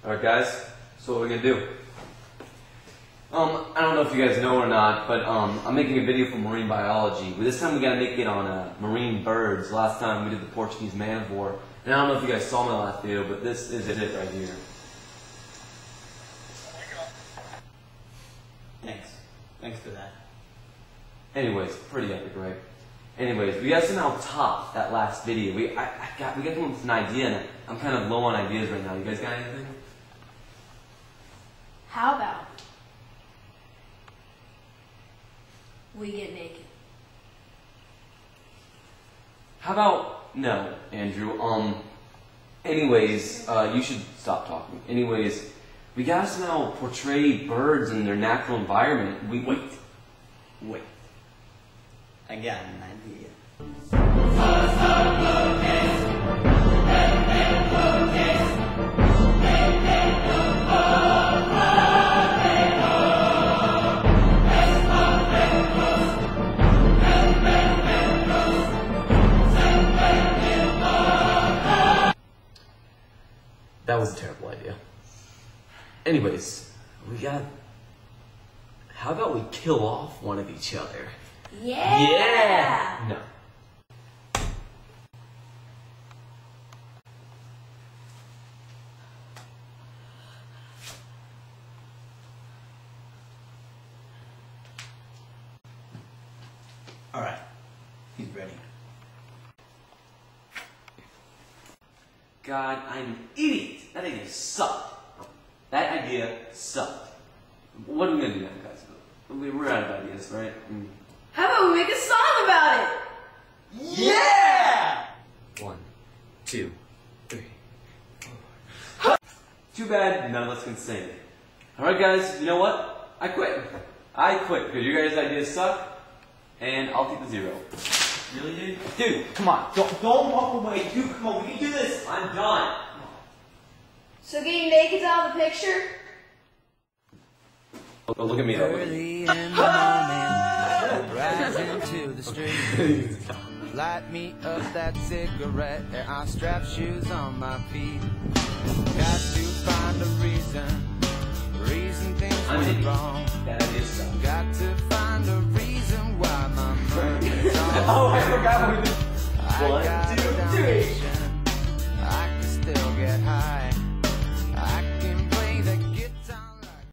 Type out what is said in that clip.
Alright guys, so what we're gonna do. I don't know if you guys know or not, but I'm making a video for marine biology. But this time we gotta make it on marine birds. Last time we did the Portuguese man-of-war. And I don't know if you guys saw my last video, but this is it right here. Thanks for that. Anyways, pretty epic, right? Anyways, we gotta somehow top that last video. We gotta come up with an idea, and I'm kind of low on ideas right now. You guys got anything? How about we get naked? How about, no, Andrew, anyways, you should stop talking. Anyways, we gotta somehow portray birds in their natural environment. Wait. I got an idea. That was a terrible idea. Anyways, how about we kill off one of each other? Yeah! Yeah! No. Alright, he's ready. God, I'm an idiot. That idea sucked. That idea sucked. What are we gonna do now, guys? We're out of ideas, right? How about we make a song about it? Yeah! 1, 2, 3, 4. Too bad none of us can sing. Alright guys, you know what? I quit. Because your guys' ideas suck, and I'll take the 0. Really, dude? Dude, come on. Don't walk away. Dude, come on. We can do this. I'm done. So getting naked's out of the picture? Oh, look at me. Early in the morning, rising to the street. Light me up that cigarette, and I'll strap shoes on my feet. Got to find a reason things went wrong. That idea sucks. Got to find a reason why my mind is on. Oh, I forgot what we did. 1, 2, 3.